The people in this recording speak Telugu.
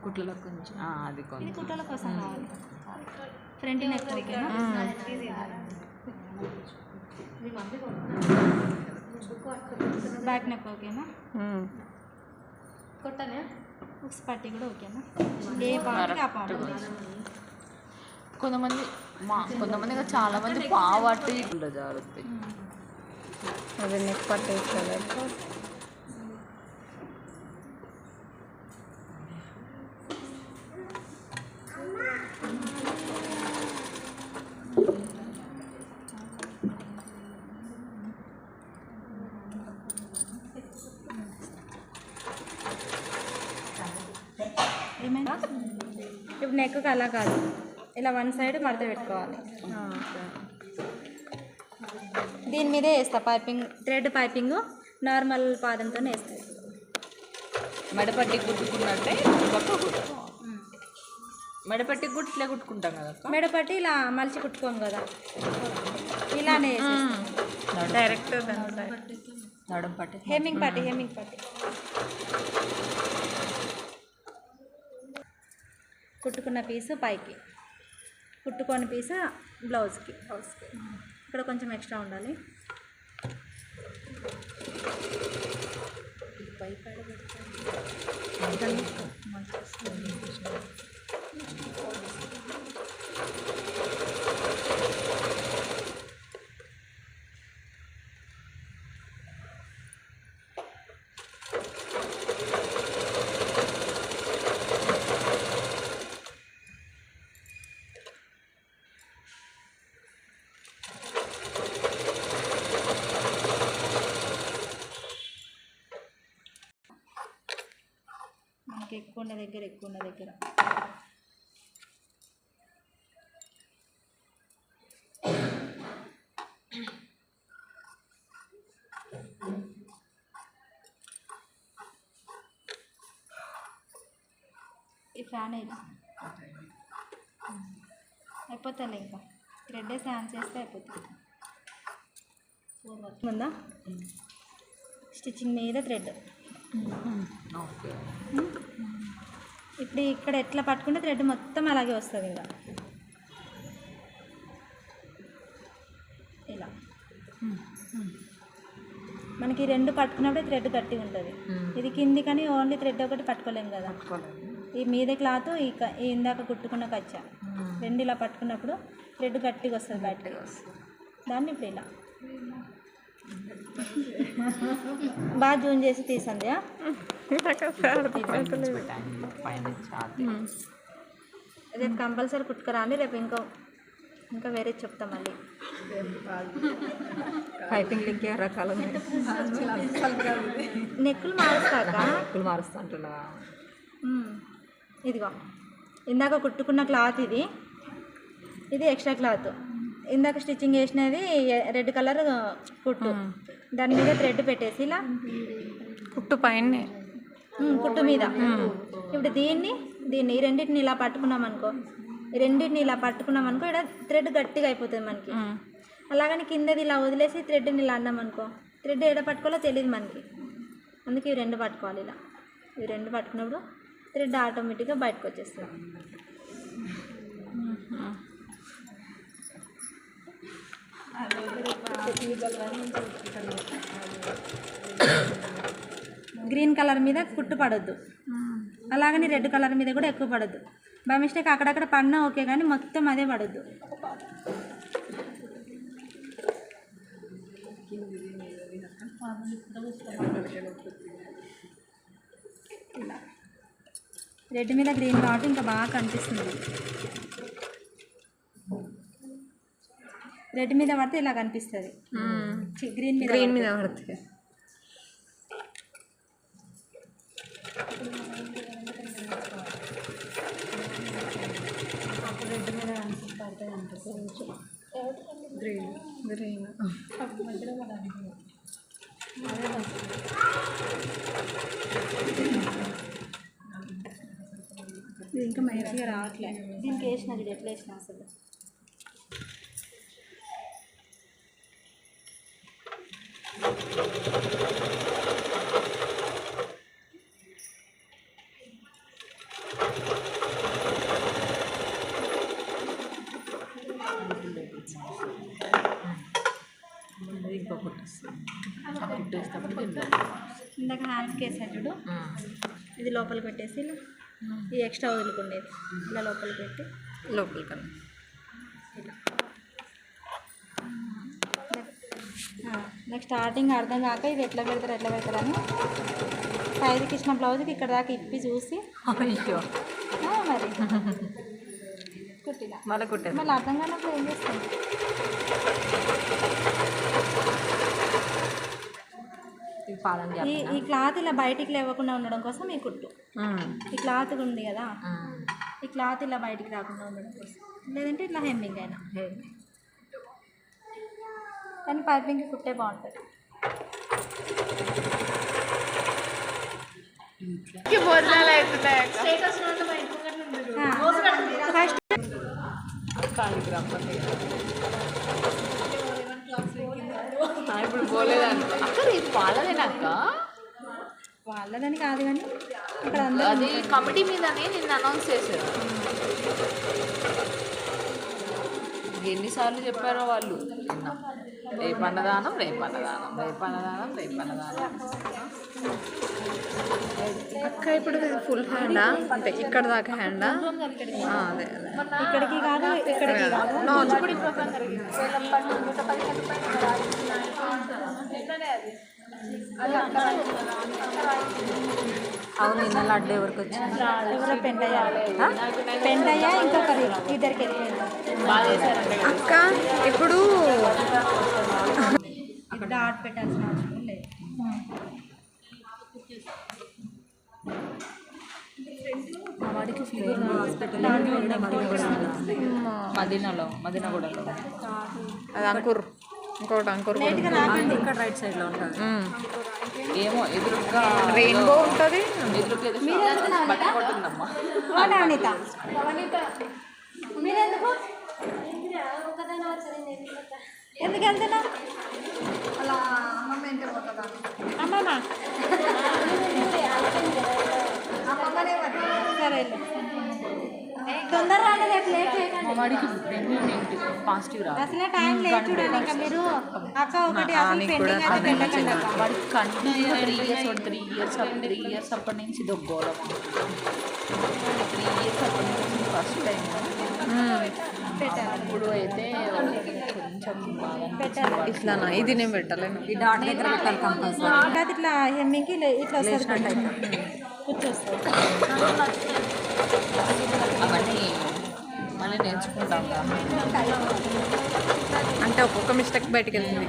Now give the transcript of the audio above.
కుట్లలో కొంచెం అది ఇది కొంచెం కుట్ల కోసం కావాలి. ఫ్రంట్ నెక్ ఓకేనా? బ్యాక్ నెక్ ఓకేనా? కొట్టనే ఉక్స్ పట్టి కూడా ఓకేనా? ఏ పార్ట్ ఆ పార్ట్. కొంతమంది చాలా మంది పావాటి జారుతాయి. అది నెక్ పట్టి వేసుకోవాలి. ఏమైనా ఇప్పుడు నెక్ అలా కాదు, ఇలా వన్ సైడ్ మడత పెట్టుకోవాలి. దీని మీదే వేస్తా పైపింగ్, థ్రెడ్ పైపింగ్ నార్మల్ పాదంతో వేస్తాయి. మెడపట్టి కుట్టుకున్నట్టే మెడపట్టి ఇట్లా కుట్టుకుంటాం కదా. మెడపట్టి ఇలా మలిచి కుట్టుకోం కదా, ఇలానే డైరెక్ట్ నడుం పట్టి హెమ్మింగ్ పట్టి కుట్టుకున్న పీసు పైకి, కుట్టుకొని పీసు బ్లౌజ్కి. ఇక్కడ కొంచెం ఎక్స్ట్రా ఉండాలి. మనకి ఎక్కువ ఉన్న దగ్గర ఈ ఫ్యాన్ అయిపోతుంది. ఇంకా థ్రెడ్ వేసి ఆన్ చేస్తే అయిపోతుంది. ఉందా స్టిచ్చింగ్ మీద థ్రెడ్. ఇప్పుడు ఇక్కడ ఎట్లా పట్టుకుంటే థ్రెడ్ మొత్తం అలాగే వస్తుంది. ఇంకా ఇలా మనకి రెండు పట్టుకున్నప్పుడే థ్రెడ్ గట్టిగా ఉంటుంది. ఇది కింది కానీ ఓన్లీ థ్రెడ్ ఒకటి పట్టుకోలేము కదా. ఈ మీద క్లాత్ ఇందాక కుట్టుకున్న కచ్చా రెండు ఇలా పట్టుకున్నప్పుడు థ్రెడ్ గట్టిగా వస్తుంది బయటకి. దాన్ని ఇప్పుడు ఇలా బాగా జూన్ చేసి తీసండి. రేపు కంపల్సరీ కుట్టుకురాండి. రేపు ఇంకా వేరే చెప్తాం మళ్ళీ. పైపింగ్ ఇంకే రకాలు నెక్కులు మారుస్తాక మారుస్తా అంటున్నా. ఇదిగో ఇందాక కుట్టుకున్న క్లాత్ ఇది ఎక్స్ట్రా క్లాత్. ఇందాక స్టిచ్చింగ్ చేసినది రెడ్ కలర్ కుట్టు, దాని మీద థ్రెడ్ పెట్టేసి ఇలా కుట్టు పైన కుట్టు మీద. ఇప్పుడు దీన్ని ఈ రెండింటిని ఇలా పట్టుకున్నాం అనుకో, ఇక్కడ థ్రెడ్ గట్టిగా అయిపోతుంది మనకి. అలాగని కిందది ఇలా వదిలేసి థ్రెడ్ని ఇలా అన్నాం అనుకో, థ్రెడ్ ఎడ పట్టుకోవాలో తెలియదు మనకి. అందుకే ఇవి రెండు పట్టుకోవాలి. ఇలా ఇవి రెండు పట్టుకున్నప్పుడు థ్రెడ్ ఆటోమేటిక్గా బయటకు వచ్చేస్తుంది. గ్రీన్ కలర్ మీద కుట్టు పడొద్దు, అలాగని రెడ్ కలర్ మీద కూడా ఎక్కువ పడొద్దు. బై మిస్టేక్ అక్కడక్కడ పడినా ఓకే, కానీ మొత్తం అదే పడొద్దు. ఇలా రెడ్ మీద గ్రీన్ కాబట్టి ఇంకా బాగా కనిపిస్తుంది. రెడ్ మీద పడితే ఇలా కనిపిస్తుంది, గ్రీన్ మీద పడితే రెడ్ మీద కనిపిస్తుంది. గ్రీన్ ఇది ఇంకా మంచిగా రావట్లే. దీనికి వేసిన ఇది ఎట్లా వేసిన అసలు కుట్టేసేటప్పుడు కింద. ఇందాక హ్యాండ్స్కి వేసా చూడు, ఇది లోపలికి పెట్టేసి ఇలా ఈ ఎక్స్ట్రా వదులుకుండేది ఇలా లోపలికి పెట్టి లోపలికి కన్నా నాకు స్టార్టింగ్ అర్థం కాక ఇది ఎట్లా పెడతారని సైజుకి ఇచ్చిన బ్లౌజ్కి ఇక్కడ దాకా ఇప్పి చూసి అయ్యో మరి కుట్టినా మళ్ళీ కుట్టేది. మళ్ళీ అర్థం కానప్పుడు ఏం చేస్తాను. ఇది పాలని ఈ క్లాత్ ఇలా బయటికి లేవకుండా ఉండడం కోసం ఈ కుట్టు. ఈ క్లాత్ ఉంది కదా, ఈ క్లాత్ ఇలా బయటికి రాకుండా ఉండడం కోసం, లేదంటే ఇట్లా హెమ్మింగ్ అయినా. కానీ పైపింగ్కి కుట్టే బాగుంటుంది. ఫస్ట్ ఇప్పుడు పోలేదంట అక్క, ఇది వాళ్ళదేనక్క. వాళ్ళదని కాదు కానీ ఇక్కడ అందరూ అది కమిటీ మీదనే నిన్న అనౌన్స్ చేశారు. ఎన్నిసార్లు చెప్పారో వాళ్ళు నిన్న, రేపు అన్నదానం, రేపు అన్నదానం, రేపు అన్నదానం, రేపు అన్నదానం. అక్క ఇప్పుడు ఫుల్ హ్యాండా అంటే ఇక్కడ దాకా హ్యాండా? అదే అదే ఇక్కడికి కాదు ఇక్కడికి కాదు. అవును. నిన్న లడ్డు ఎవరికి వచ్చింది? ఎవరో పెంటయ్యా ఇంకొకరి ఇద్దరికి వెళ్ళిపోయింది. బాగా చేశారంట. అక్క ఇప్పుడు ఇక్కడ ఆర్ట్ పెట్టాల్సిన అవసరం లేదు. మదీనాగూడలో అది అంకుర్, ఇంకొకటి అంకుర్ ఇక్కడ రైట్ సైడ్లో ఉంటుంది. ఏమో ఎదురుగా రెయిన్బో ఉంటుంది. ఎదురుగా పట్టుకుంటుందమ్మా. అనిత మీరెందుకు ఎందుకు వెళ్తున్నా? అలా అమ్మమ్మ ఏంటో పోతుందా? అమ్మమ్మ సరే తొందరగా లేట్ చేయకండి. వాడికి పాజిటివ్ రా. అసలే టైం లేట్ చూడండి. ఇంకా మీరు అక్క ఒకటి అసలు పెండింగ్ అయితే పెట్టకండి అక్క. వాడికి కంటిన్యూ 3 ఇయర్స్ అప్పటి నుంచి దొగ్గోళం. 3 ఇయర్స్ అప్పటి నుంచి ఫస్ట్ టైం పెట్టాలి. ఇప్పుడు అయితే కొంచెం బాగా పెట్టాలి. ఇట్లానా? ఇది నేను పెట్టలేను. ఈ డాట్ దగ్గర పెట్టాలి కంపల్సరీ. అది ఇట్లా హెమ్మింగ్కి ఇట్లా వస్తుంది, కూర్చొస్తుంది. అవన్నీ మళ్ళీ నేర్చుకుంటాం కదా. అంటే ఒక్కొక్క మిస్టేక్ బయటకు వెళ్తుంది.